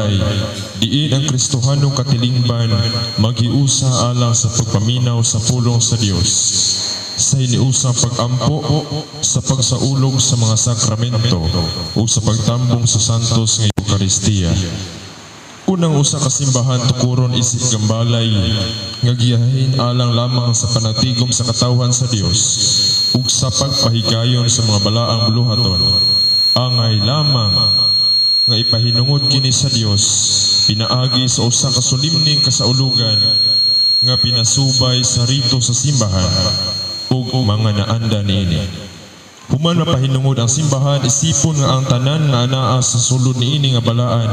balay, diin ang Kristohanong katilingban, magiusa alang sa pagpaminaw sa pulong sa Dios. Sa iniusang pag-ampo sa pagsaulog sa mga sakramento o sa pagtambong sa santos ng Eucharistia. Unang usa ka simbahan tukuron isip gambalay, nga giyahin alang lamang sa panatigom sa katawhan sa Dios ug sa pagpahigayon sa mga balaang buluhaton. Angay lamang nga ipahinungod kini sa Dios, pinaagi sa usa ka solimning kasaulugan nga pinasubay sa rito sa simbahan ug mga naanda niini. Human mapahinungod ang simbahan, isipon nga ang tanan nga anaa sa sulod niini nga balaan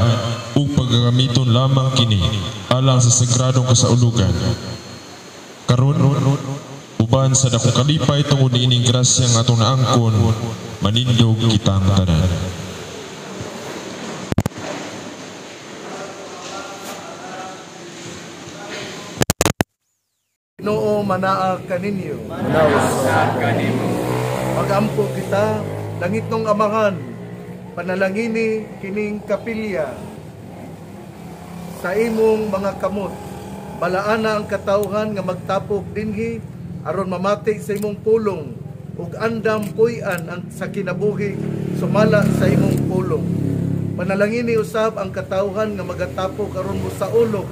ug paggagamiton lamang kini alang sa sagradong kasaulugan. Karon uban sa dakong kalipay tungod niining grasya nga atong naangkon, manindog kitang tanan. Ginoo manaa kaninyo. Manawa kanimo. Magampo kita, langit nung amahan, panalangini kining kapilya. Sa imong mga kamot, balaana ang katawhan nga magtapok dinhi, aron mamati sa imong pulong, ug andam puy-an ang sa kinabuhi, sumala sa imong pulong. Panalangini usab ang katawhan nga magatapok aron mosaulog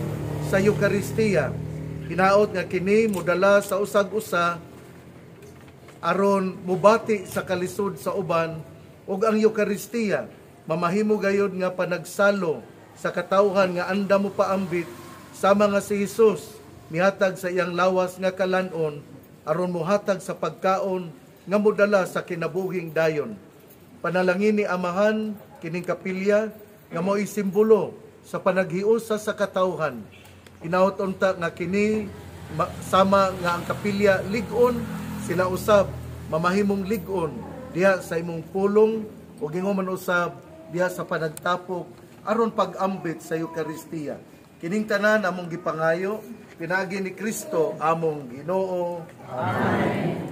sa Eucharistia. Hinaot nga kini mudala sa usag-usa aron mubati sa kalisod sa uban, ug ang Eucharistia mamahimo gayud nga panagsalo sa katawhan nga andam mo paambit sama nga si Hesus mihatag sa iyang lawas nga kalanon aron mohatag sa pagkaon nga modala sa kinabuhing dayon. Panalangin ni Amahan kining kapilya nga mo'y simbolo sa panaghiusa sa katawhan. Hinaot unta nga kini sama nga ang kapilya lig-on, sila usab mamahimong lig-on diha sa imong pulong ug ingon usab diha sa panagtapok aron pag-ambit sa Eucharistia. Kining tanan among gipangayo pinaagi ni Kristo among Ginoo. Amen.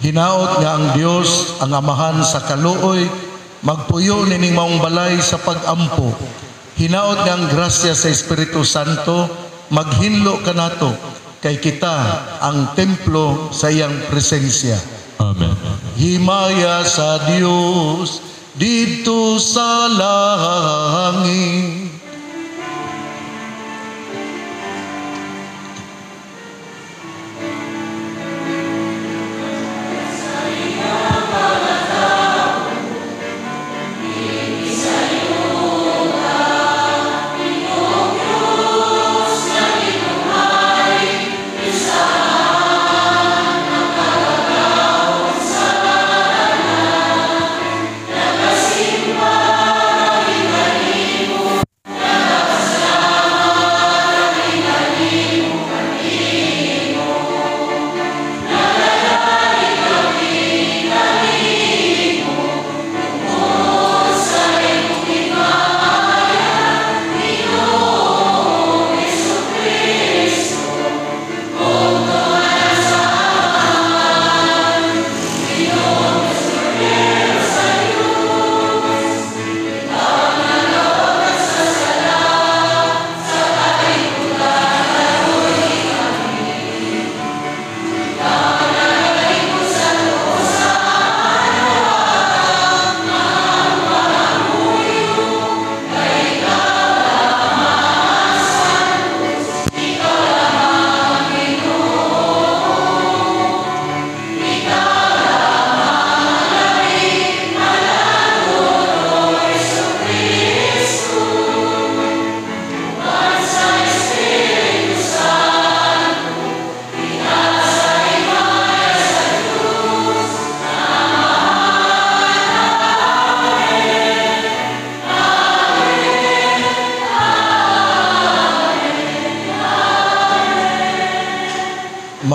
Hinaot nga ang Dios ang Amahan sa kaluoy magpuyo nining maong balay sa pag-ampo. Hinaot nga ang grasya sa Espiritu Santo maghinlo kanato kay kita ang templo sa iyang presensya. Amen. Himaya sa Dios dito sa langit.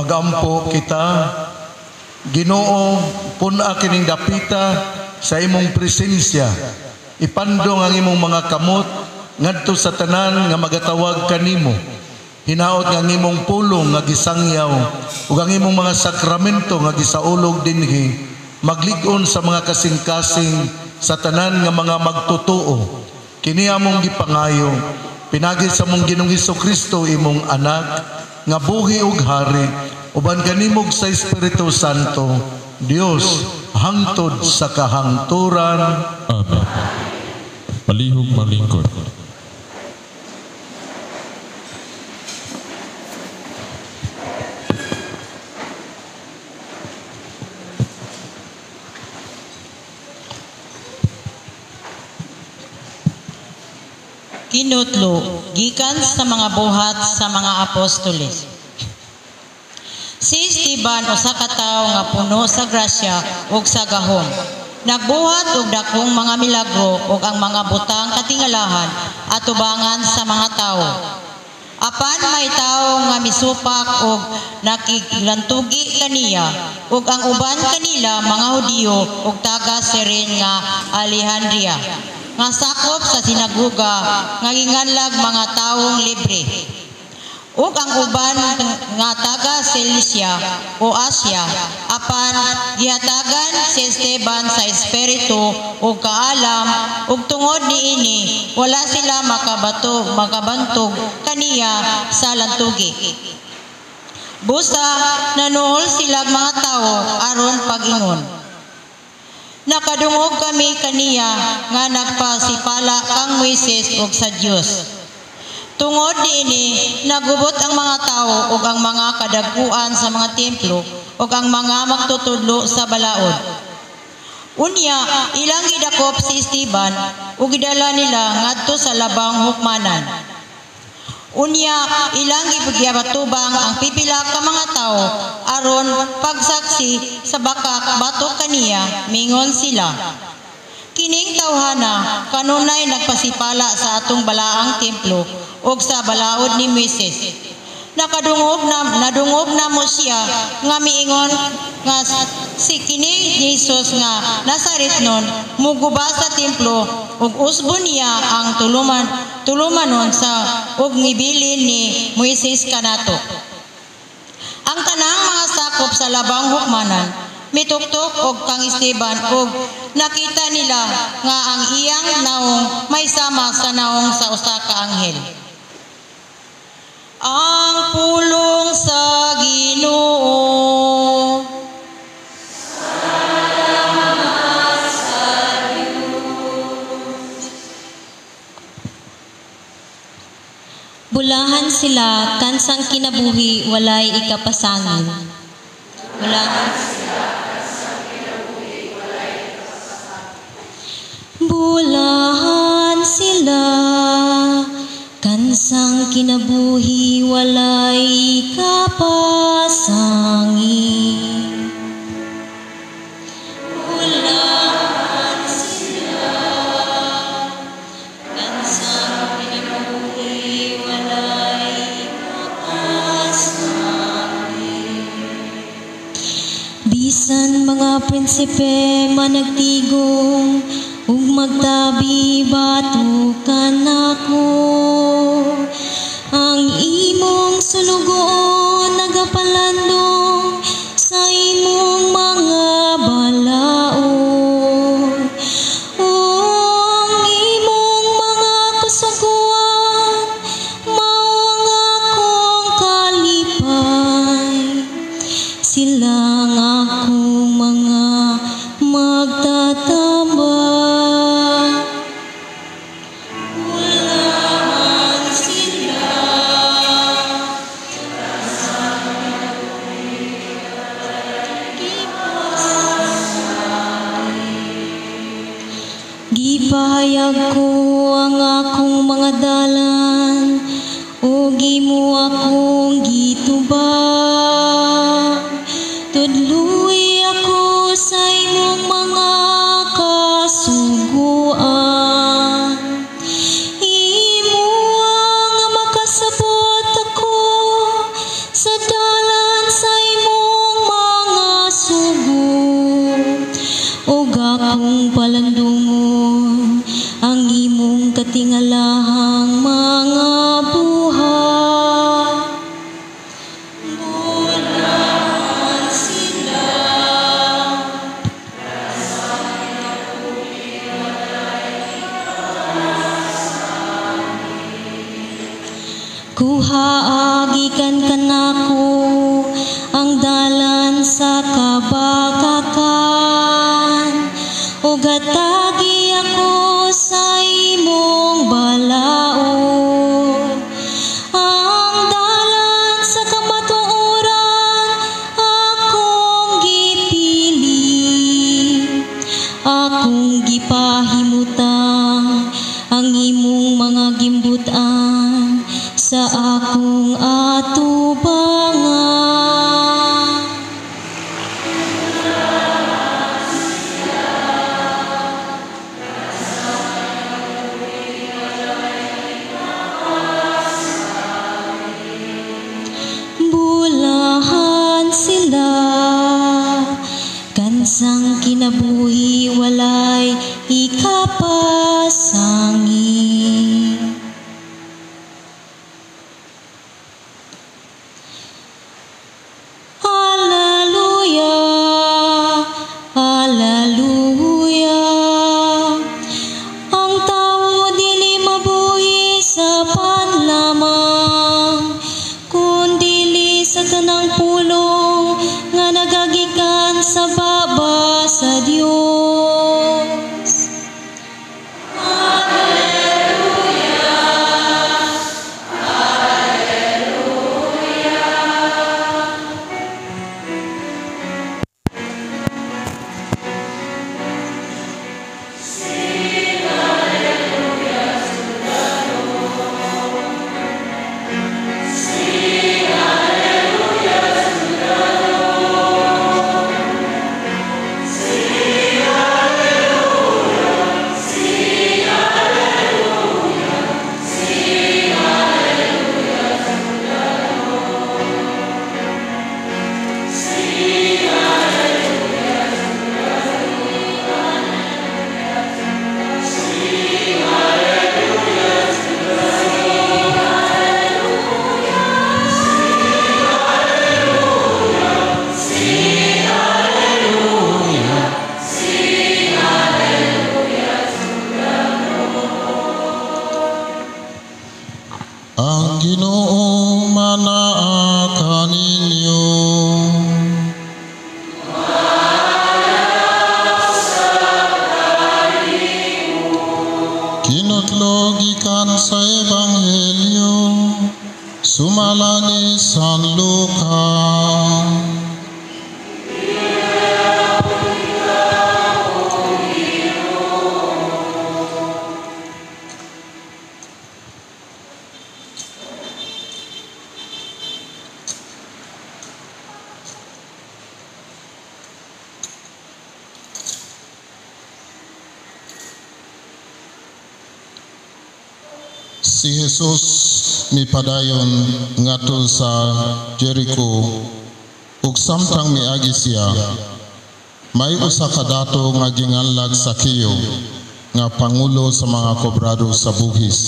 magampo kita. Ginoo, puna kining dapita sa imong presensya. Ipandong ang imong mga kamot ngadto sa tanan nga magatawag kanimo. Hinaot nga ang imong pulong nga gisangyaw ug ang imong mga sakramento nga gisaulog dinhi maglig-on sa mga kasing-kasing sa tanan nga mga magtutuo. Kini among gipangayo pinagi sa mong Ginoong Hesukristo imong anak nga buhi ug hari uban kanimog sa Espiritu Santo Dios hangtod sa kahangturan. Amen. Palihog malingkod. Kinutlo, gikan sa mga buhat sa mga apostoles. Si Esteban usa ka tawo nga puno sa grasya ug sa gahom. Nagbuhat og dakong mga milagro ug ang mga butang katingalahan atubangan sa mga tawo. Apan may tawo nga misupak ug nakiglantugi kaniya ug ang uban kanila mga Hudiyo ug taga Cyrene nga Alejandria nga sakop sa sinaguga nga ginganlag mga tawong libre. Ug ang uban nga taga Cilicia o Asia, apan gihatagan si Esteban sa espiritu ug kaalam ug tungod niini wala sila makabantog kaniya sa lantugi. Busa nanuhol sila mga tawo aron pag-ingon. Nakadungog kami kaniya nga nagpasipala kang Moises ug sa Dios. Tungod niini nagubot ang mga tao ug ang mga kadaguan sa mga templo ug ang mga magtutudlo sa balaod. Unya ilang gidakop si Esteban ug gidala nila ngadto sa labang hukmanan. Unya ilang gipagyatubang ang pipila ka mga tao aron pagsaksi sa bakak batok kaniya mingon sila. Kining tawhana kanunay nagpasipala sa atong balaang templo ug sa balaod ni Moises. Nadungog na mo siya nga miingon nga si kining Jesus nga Nazaretnon muguba sa templo ug usbon niya ang tulumanon sa ug nibilin ni Moises kanato. Ang tanang mga sakop sa labang hukmanan mituktok og kang Esteban ug nakita nila nga ang iyang naong may sama sa naong sa usa ka anghel. Ang pulong sa Ginoo. Salamat sa Diyos. Bulahan sila kansang kinabuhi walay ikapasangin. Bulahan sila kansang kinabuhi walay ikapasangin. Bulahan sila kansang kinabuhi walay kapasangin. Bulahan sila kansang kinabuhi walay kapasangin. Bisan mga prinsipe managtigong ug magtabi batukan ako. Ang imong sulugon nagapalandong sa imong mga balaod. O ang imong mga kasuguan mao ang akong kalipay. Sila ang akong mga magtatambay. Gipahayag ko ang akong mga dalan o gimo akong gitubag. Tudluy ako sa imong mga kasuguan. Imo ang makasabot ako sa dalan sa daladalahang mga buhay. Kuhaagikan kanako ang dalan sa kabagakan, ug hatagi ako sa imong balaod. Ang dalan sa kamatuoran akong gipili, akong gipahimutang ang imong mga gimbutan sa akong atubangan. Bulahan sila, kansang kinabuhi walay ikapasangin. Tanang pulong nga nagagikan sa baba sa Dios. Hallelujah, Hallelujah. Sing Hallelujah to the Lord. Sing ang Ginoo manaa kaninyo. Kinutlog ikan sa Ebanghelyo sumalani San Luca. Si Jesus mipadayon ngadto sa Jericho ug samtang miagi siya may usa ka dato nga ginganlag Sakeo nga pangulo sa mga kobrado sa buhis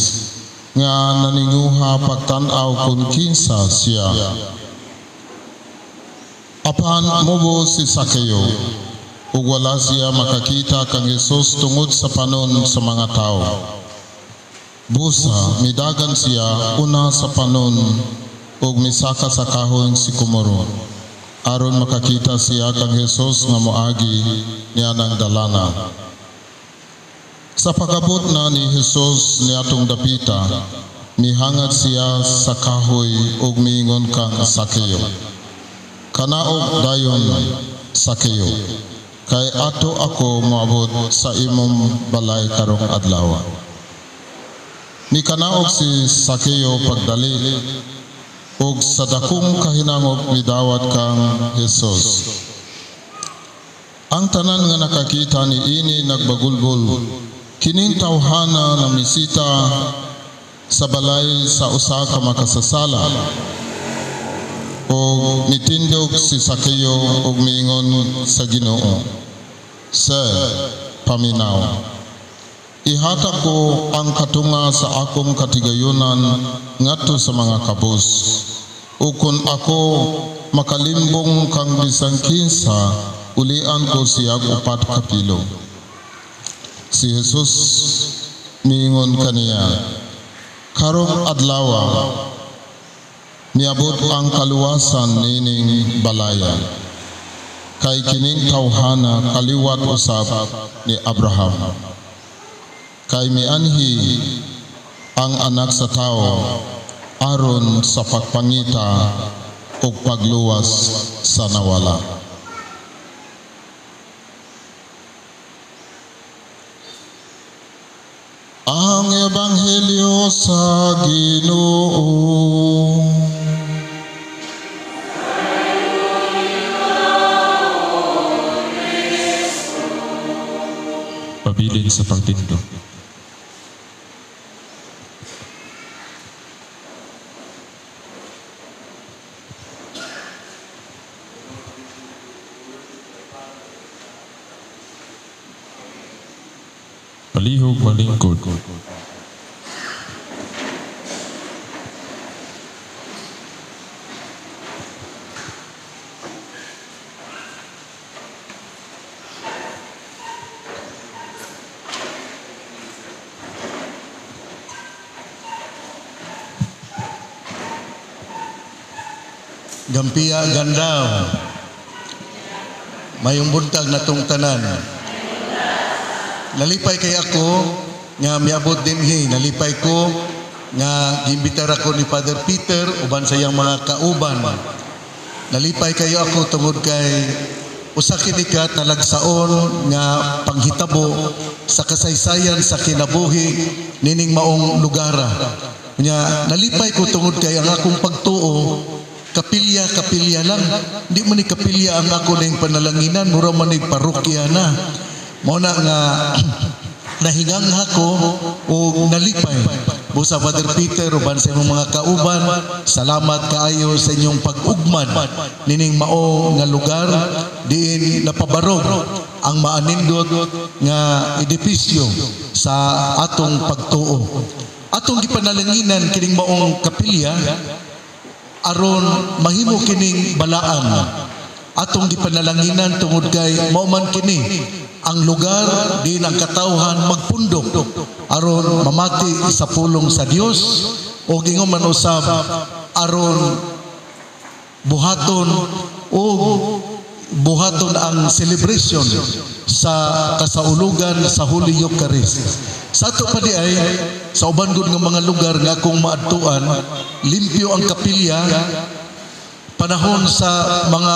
nga naninguha pagtan-aw kung kinsa siya. Apan mubo si Sakeo ug wala siya makakita kang Jesus tungod sa panon sa mga tao. Busa, midagan siya una sa panon ug misaka sa kahoy si kumoro. Aron makakita siya kang Jesus nga moagi niya ng dalana. Sa pagabot na ni Jesus niatong dapita, mihangad siya sa kahoy ug miingon kang Sakeo. Kanaog dayon Sakeo, kay ato ako moabot sa imong balay karong adlaw. Ni kanaog si Sakeo pagdali ug sa dakong kahinangop midawat kang Jesus. Ang tanan nga nakakita ni ini nagbagulgol kining tawhana na misita sa balay sa usa ka makasasala. ug nitindog si Sakeo ug miingon sa Ginoo, Sir, paminaw. Ihatag ko ang katunga sa akong katigayunan ngadto sa mga kabus. Ukon ako makalimbong kang bisan kinsa, ulian ko siyag 4 kapilo. Si Jesus miingon kaniya, karong adlaw niabot ang kaluwasan nining balaya. Kay kining tawhana kaliwat usab ni Abraham. Kay mianhi ang anak sa tao aron sa pagpangita ug pagluwas sa nawala. Ang Ebanghelyo sa Ginoo. Pabilin sa pagtindog. Palihog malingkod. Gampiya gandaw. Mayong buntag natong tanan. Nalipay kay ako nga miabot dinhi, nalipay ko nga giimbitar ako ni Father Peter uban sa iyang mga kauban. Nalipay kayo ako tungod kay usa kini ka talagsaon nga panghitabo sa kasaysayan sa kinabuhi nining maong lugara. Nya nalipay ko tungod kay ang akong pagtuo kapilya lang. Di man ni kapilya ang ako ning panalanginan, mura man ni parokya na. Mao na nga nahingangha ko o nalipay. Busa Father Peter uban sa imong mga kauban, salamat kaayo sa inyong pag-ugmad nining mao nga lugar diin napabarog ang maanindot nga edipisyo sa atong pagtuo. Atong gipanalanginan kining maong kapilya aron mahimo kining balaan. Atong gipanalanginan tungod kay mao man kini ang lugar din ang katawhan magpundok aron mamati sa pulong sa Dios o gingon man usab aron buhaton ang celebration sa kasaulugan sa Holy Eucharist. Sa ato pa di ay sa uban gud nga mga lugar nga akong maadtuan, limpyo ang kapilya panahon sa mga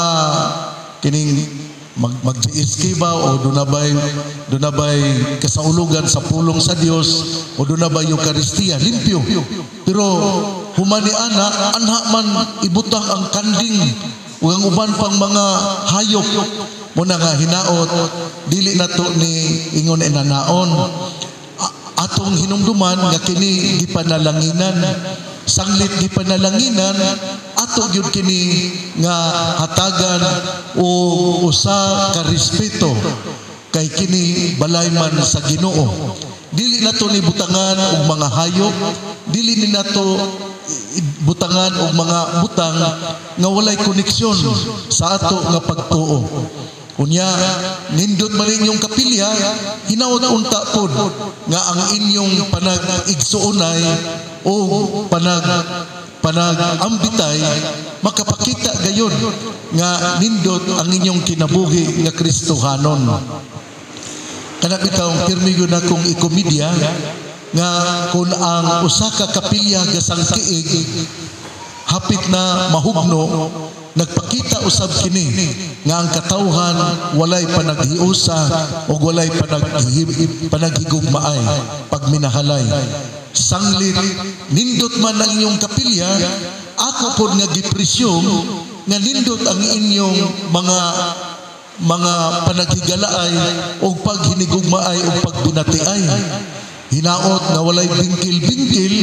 kining mag-GSK ba o dunabay kasaulugan sa pulong sa Dios o dunabay Eucharistia, limpyo. Pero humani anha man ibutang ang kanding ug ang uban pang mga hayop mo na nga hinaot dili nato ni ingon inanaon atong hinumduman nga kini gipanalanginan, sanglit gipanalanginan ato gyud kini nga hatagan o usa ka respeto kay kini balay man sa Ginoo. Dili nato ni butangan og mga hayop, dili ni nato butangan og mga butang nga walay koneksyon sa ato nga pagtuo. Unya nindot man inyong kapilya, hinaot unta pod nga ang inyong panag-igsuonay o panag-ambitay makapakita gayon nga nindot ang inyong kinabuhi nga Kristohanon. Kana bitaw pirmi gyud akong ikomedya nga kun ang usa ka kapilya gasang kiig hapit na mahugno, nagpakita usab kini nga ang katawhan walay panaghiusa o walay panaghigugmaay pagminahalay. Sanglit nindot man ang inyong kapilya, ako pod nga gipresyum nga nindot ang inyong mga panaghigalaay o paghinigugmaay o pagbinatiay. Hinaot nga walay bingkil-bingkil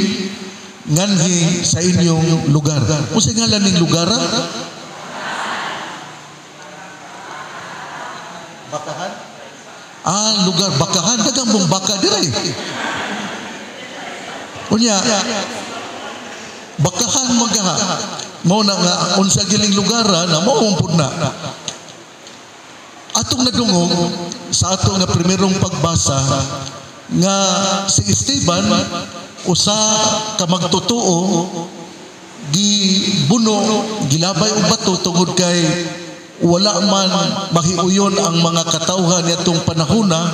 nganhi sa inyong lugar. Usa ngalan ning lugar? Bakahan? lugar bakahan dagang mong baka dire. Unya bakahan magaha mo na nga unsa giling lugaran na mao pud na. Atong nadungog sa ato nga primerong pagbasa nga si Esteban usa ka magtotoo gibuno gilabay og bato tungod kay wala man mahiuyon ang mga katawhan nitong panahona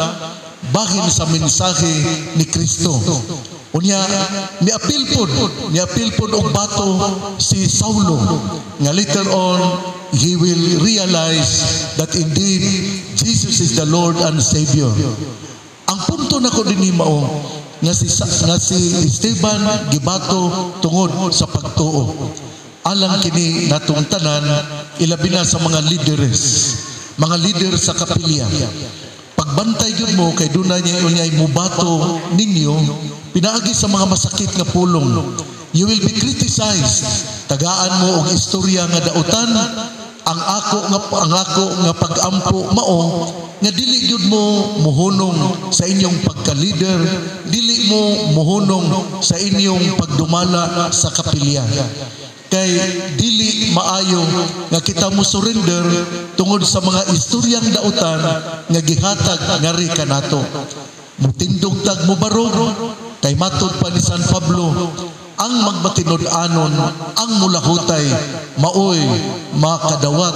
bahin sa mensahe ni Kristo. Unya miapil pod og bato si Saulo nga later on he will realize that indeed Jesus is the Lord and Savior. Ang punto nako dinhi mao nga si Esteban gibato tungod sa pagtuo. Alang kini natong tanan ilabi na sa mga leader sa kapilya. Pagbantay gyud mo kay dunay unyay mubato ninyo pinaagi sa mga masakit nga pulong. You will be criticized. Tagaan mo og istorya nga dautan ang ako nga pag-ampo mao nga dili gyud mo muhunong sa inyong pagka-leader, dili mo muhunong sa inyong pagdumala sa kapilya. Kay dili maayo nga kita mo surrender tungod sa mga istoryang dautan nga gihatag ngari kanato. Mutindog tag mo barog kay matud pa ni San Pablo ang magmatinud-anon ang mulahutay maoy makadawat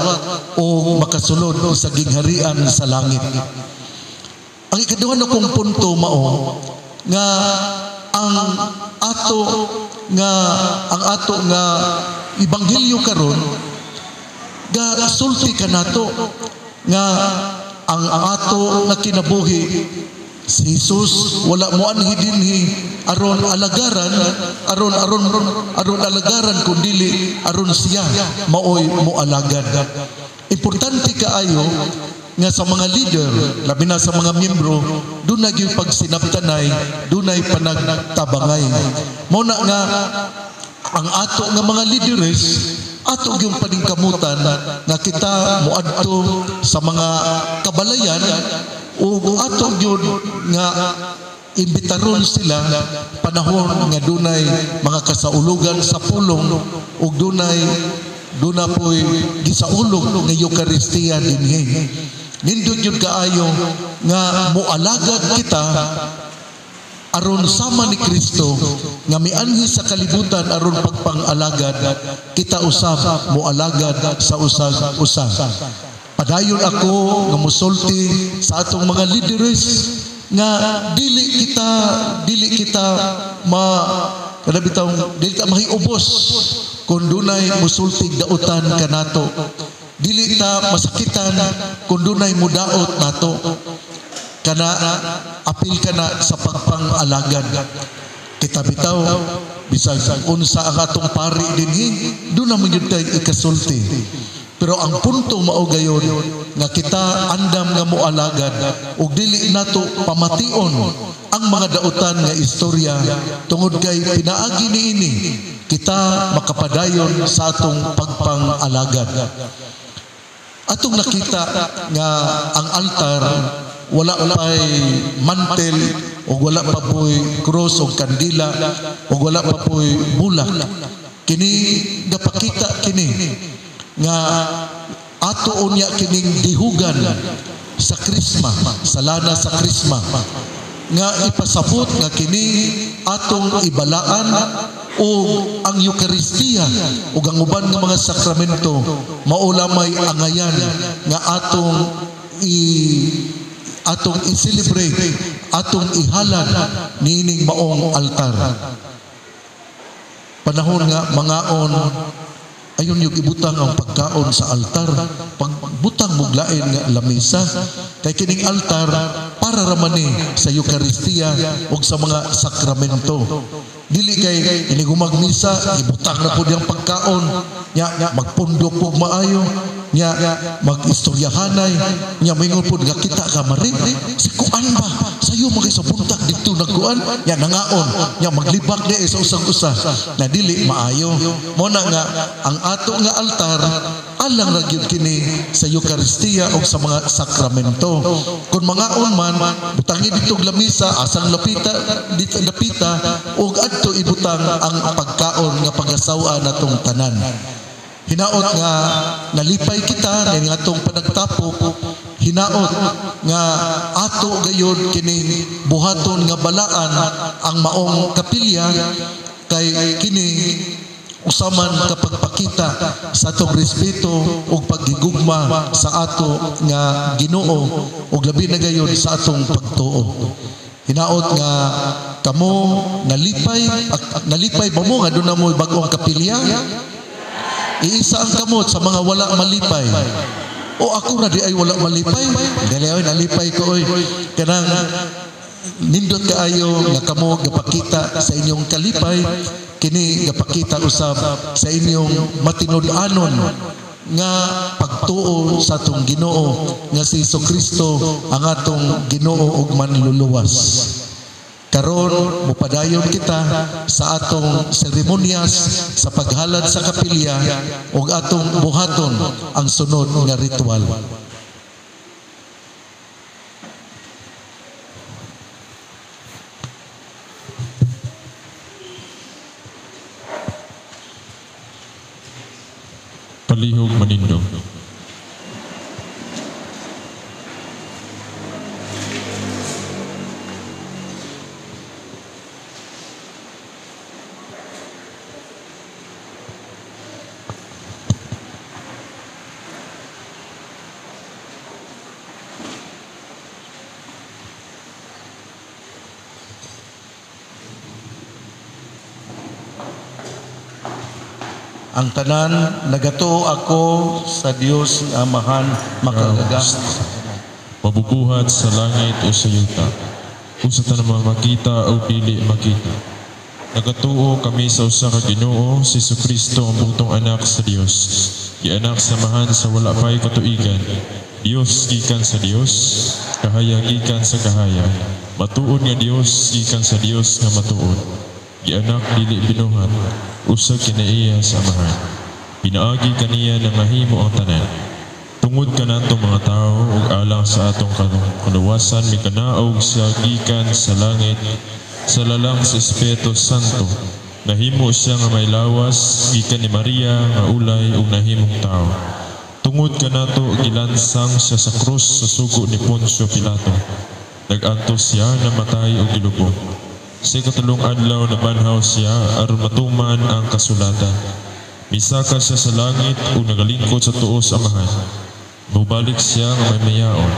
o makasulod sa gingharian sa langit. Ang ikaduha na kong punto mao nga ang ato nga ebanghelyo karon ga sulti kanato nga ang ato nga kinabuhi si Jesus wala mo anhi dinhi aron alagaran kundi aron siya maoy mo alagad. Importante kaayo nga sa mga leader, labi na sa mga miyembro, dunay gyud pagsinabtanay, dunay panagtabangay. Mao na nga ang ato nga mga leaders ato gyud paningkamutan nga kita moadto sa mga kabalayan o ato gyud nga imbitaron sila panahon nga dunay mga kasaulugan sa pulong ug dunay po'y gisaulog nga Eucharistia dinhi. Nindot yun kaayo nga mualagad kita aron sama ni Kristo nga mianhi sa kalibutan aron pagpang-alagad kita usab mualagad sa usag-usag. Padayon ako nga musulti sa atong mga leaders nga dili kita mahiubos kung dunay musultig dautan kanato. Dili ta masakitan kung dunay mudaot nato. Kana apil kana sa pagpang-alagad. Kita bitaw bisag unsa ang atong pari dinhi, do na man gyud tay ikasulti. Pero ang punto mao gayon nga kita andam nga moalagad ug dili nato pamation ang mga dautan nga istorya tungod kay pinaagi niini kita makapadayon sa atong pagpang-alagad. Atong nakita nga ang altar wala pa'y mantel o wala pa po'y cross o kandila o wala pa po'y bulak. Kini napakita kini nga ato unya kining dihugan sa krisma, sa lana sa krisma nga ipasabot nga kini atong ibalaan o ang Eucharistia o ang uban ng mga sakramento maulamay angayan nga atong i-celebrate, atong ihalad nining maong altar. Panahon nga mangaon ayon yung ibutang ang pagkaon sa altar, pagbutang muglain nga lamesa kay kining altar para ramani sa Eucharistia o sa mga sakramento. Dili kay inigumag misa ibutang na pud yang pagkaon nya magpundok pug maayo nya magistoryahanay nya mingon pud nga kita ka mari si kuan ba sayo magay sa buntag dito nagkuan nya nangaon nya maglibak di sa usag-usa na dili maayo. Mo na nga ang ato nga altar alang ra gyud kini sa Eucharistia o sa mga sakramento. Kung mga man butangi dito lamisa asang lapita ug adto ibutang ang pagkaon nga pagasawa natong tanan. Hinaot nga nalipay kita nga atong panagtapok, hinaot nga ato gayud kini buhaton nga balaan ang maong kapilya kay kini usaman kapag pakita sa atong respeto ug paghigugma sa ato nga Ginoo ug labi na gayon sa atong pagtuo. Hinaot nga kamo nalipay ba mo nga doon na mo bagong kapilya? Iisa ang kamot sa mga wala malipay. O ako ra di ay wala malipay. Dali ay nalipay ko oy. Kanang nindot kaayo nga kamo gapakita sa inyong kalipay, kini gapakita usab sa inyong matinud-anon nga pagtuo sa atong Ginoo nga si Jesucristo ang atong Ginoo ug manluluwas. Karon mupadayon kita sa atong seremonyas sa paghalad sa kapilya ug atong buhaton ang sunod nga ritual. Palihog manindog. Ang tanan nagatuo ako sa Dios nga Amahan makagaga. Mabubuhat sa langit o sa yuta, kung sa tanang makita o dili makita. Nagatuo kami sa usa ka Ginoo, si Jesucristo ang butong anak sa Dios. Gianak samahan sa wala pay katuigan. Dios gikan sa Dios, kahaya gikan sa kahaya. Matuod nga Dios gikan sa Dios nga matuod. Gianak dili binuhat, usa kinaiya sa Amahan. Pinaagi kaniya nga mahimo ang tanan. Tungod kanatong mga tao ug alang sa atong kaluwasan mikanaog siya gikan sa langit sa lalang sa Espiritu Santo. Nahimo siya nga may lawas gikan ni Maria nga ulay ug nahimong tao. Tungod kanato gilansang siya sa krus sa sugo ni Poncio Pilato. Nag-antos siya namatay ug gilubong. Sa katulong adlaw na banhaw siya aron matuman ang kasulatan. Misaka siya sa langit ug nagalingkod sa tuos Amahan. Mubalik siya nga may mayaon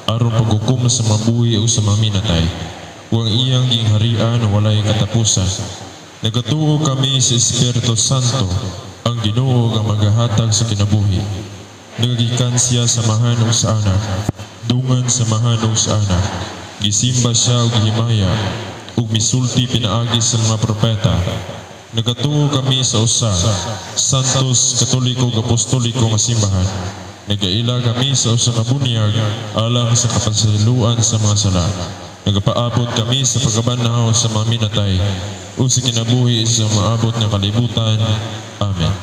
aron paghukom sa mabuhi o sa maminatay. Ug ang iyang gingharian walay katapusan. Nagatuo kami sa Espiritu Santo, ang Ginoo nga magahatag sa kinabuhi. Nagagikan siya sa Amahan ug sa Anak, dungan sa Amahan ug sa Anak. Gisimba siya ug gihimaya ug misulti pinaagi sa mga propeta. Nagatuo kami sa usa, santos, katoliko ug apostoliko nga simbahan. Nagaila kami sa usa ka bunyag alang sa kapansaluan sa mga sala. Nagapaabot kami sa pagkabanhaw sa mga minatay o sa kinabuhi sa maabot ng kalibutan. Amen.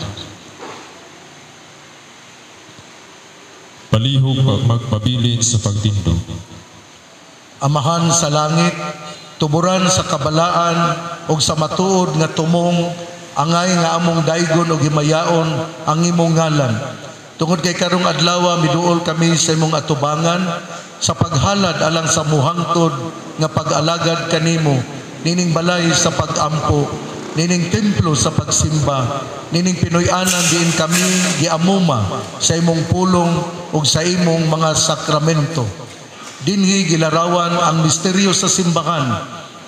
Palihog magpabilin sa pagtindog. Amahan sa langit, tuburan sa kabalaan ug sa matuod nga tumong angay nga among daygon ug himayaon ang imong ngalan. Tungod kay karong adlaw miduol kami sa imong atubangan sa paghalad alang sa muhangtod nga pag-alagad kanimo, nining balay sa pag-ampo, nining templo sa pagsimba, nining Pinoy-anan diin kami giamuma sa imong pulong ug sa imong mga sakramento. Dinhi gilarawan ang misteryo sa simbahan.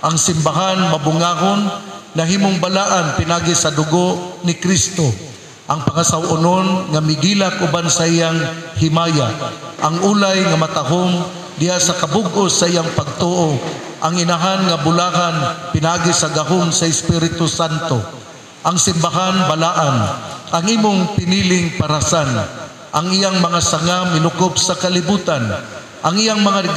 Ang simbahan mabungahon na himong balaan pinagi sa dugo ni Kristo. Ang pangasawunon nga migilak uban sa iyang himaya. Ang ulay nga matahom diha sa kabug-os sa iyang pagtuo. Ang inahan nga bulakan pinagi sa gahom sa Espiritu Santo. Ang simbahan balaan, ang imong piniling parasan. Ang iyang mga sanga minukop sa kalibutan. Ang iyang mga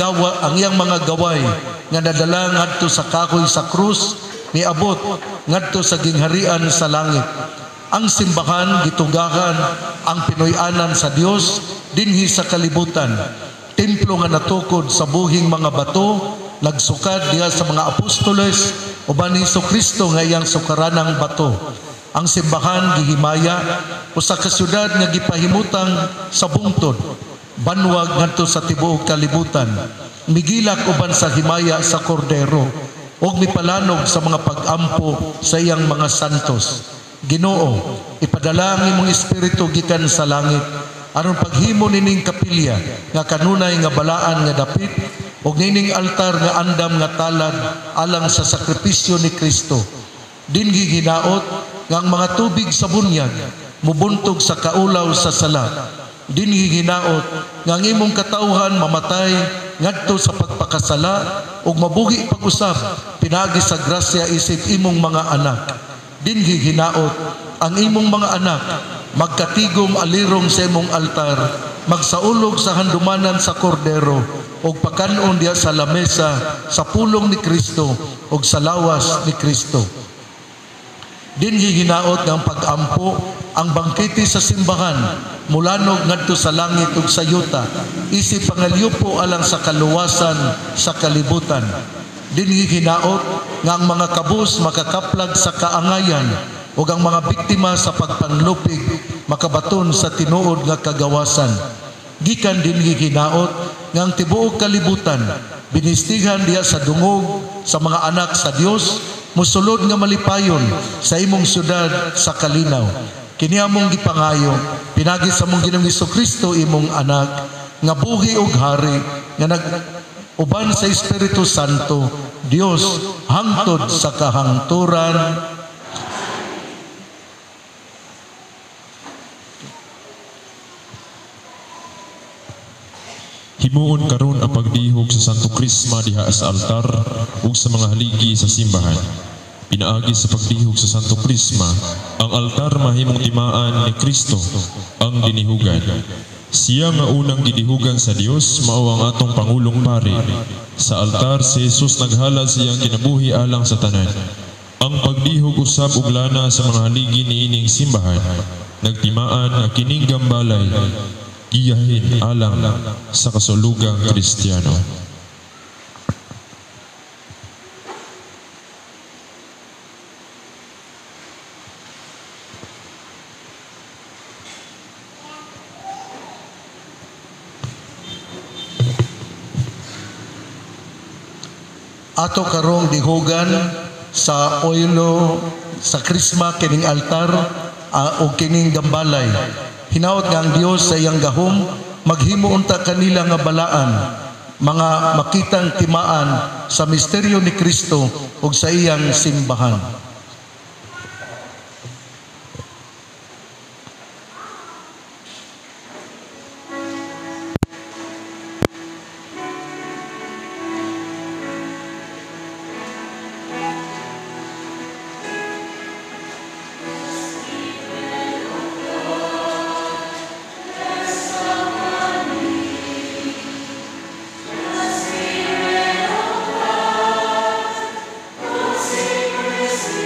gaway nga nadala ngadto sa kahoy sa krus niabot ngadto sa gingharian sa langit. Ang simbahan gitugahan ang Pinoy-anan sa Dios dinhi sa kalibutan. Templo nga natukod sa buhing mga bato, nagsukad diha sa mga apostoles uban ni Kristo nga iyang sukaranang bato. Ang simbahan gihimaya usa ka syudad nga gipahimutang sa bungtod, banwag ngadto sa tibuok kalibutan. Migilak uban sa himaya sa kordero ug mipalanog sa mga pag-ampo sa iyang mga santos. Ginoo, ipadala ang imong espiritu gikan sa langit aron paghimo nining kapilya nga kanunay nga balaan nga dapit ug nining altar nga andam nga talad alang sa sakripisyo ni Kristo. Dinhi ginaot nga ang mga tubig sa bunyag mubuntog sa kaulaw sa sala. Dinhi ginaot nga ang imong katawhan mamatay ngadto sa pagpakasala ug mabuhi pag-usab pinaagi sa grasya isip imong mga anak. Dinhi ginaot ang imong mga anak magkatigom alirong sa imong altar, magsaulog sa handumanan sa kordero ug pakanon diha sa lamesa sa pulong ni Kristo ug sa lawas ni Kristo. Dinhi ginaot nga ang pag-ampo ang bangkete sa simbahan mulanog ngadto sa langit ug sa yuta isip pangalyupo alang sa kaluwasan sa kalibutan. Dinhi ginaot nga ang mga kabus makakaplag sa kaangayan ug ang mga biktima sa pagpanlupig makabaton sa tinuod nga kagawasan. Gikan dinhi ginaot nga ang tibuok kalibutan binistihan diha sa dungog sa mga anak sa Dios musulod nga malipayon sa imong syudad sa kalinaw. Kini among gipangayo pinagi sa among Ginoong Kristo imong anak nga buhi ug hari nga uban sa Espiritu Santo Dios hangtod sa kahangturan. Himuon karon ang pagdihog sa Santo Krisma diha sa altar ug sa mga haligi sa simbahan. Pinaagi sa pagdihog sa Santo Krisma, ang altar mahimong timaan ni Kristo ang dinihugan. Siya nga unang gidihugan sa Dios mao ang atong pangulong pari. Sa altar si Jesus naghalad sa iyang kinabuhi alang sa tanan. Ang pagdihog usab ug lana sa mga haligi niining simbahan nagtimaan nga kining gambalay giyahin alang sa kasulugang Kristiyano. Ato karong dihugan sa oilo sa krisma kining altar o kining gambalay. Hinaot nga ang Dios sa iyang gahom maghimo unta kanila nga balaan mga makitang timaan sa misteryo ni Kristo ug sa iyang simbahan. Yes.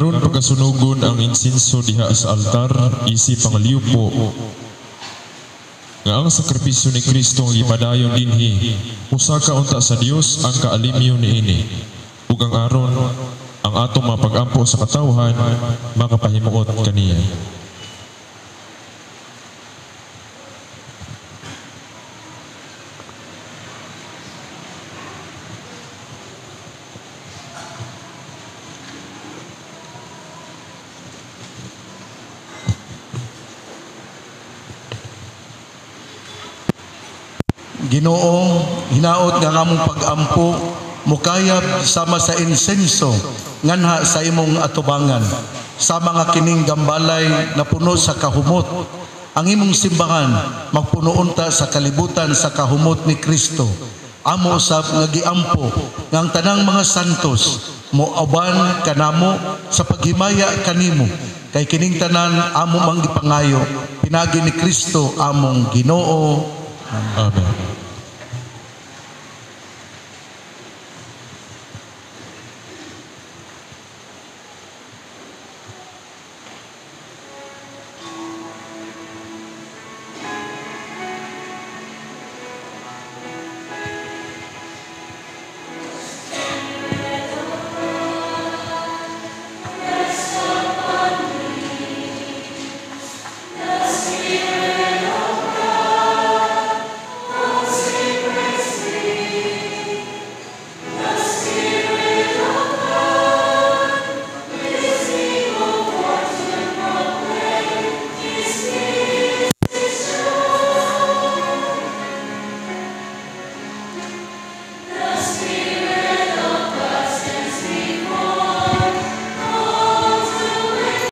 Karon pagkasunugon ang insinso diha sa altar, isip ang liupo nga ang sakripisyo ni Kristo ang ipadayon dinhi, usa ka unta sa Dios ang kaalimyo niini. Ug ang aron ang atong mapag-ampo sa katawhan makapahimuot kaniya. Ginoo, hinaot nga among pag-ampo mukayab sama sa insenso nganha sa imong atubangan sa mga kining gambalay na puno sa kahumot. Ang imong simbahan magpuno unta sa kalibutan sa kahumot ni Kristo. Amo usab nga giampo nga ang tanang mga santos moaban kanamo sa paghimaya kanimo kay kining tanan amo mang gipangayo pinagi ni Kristo among Ginoo. Amen.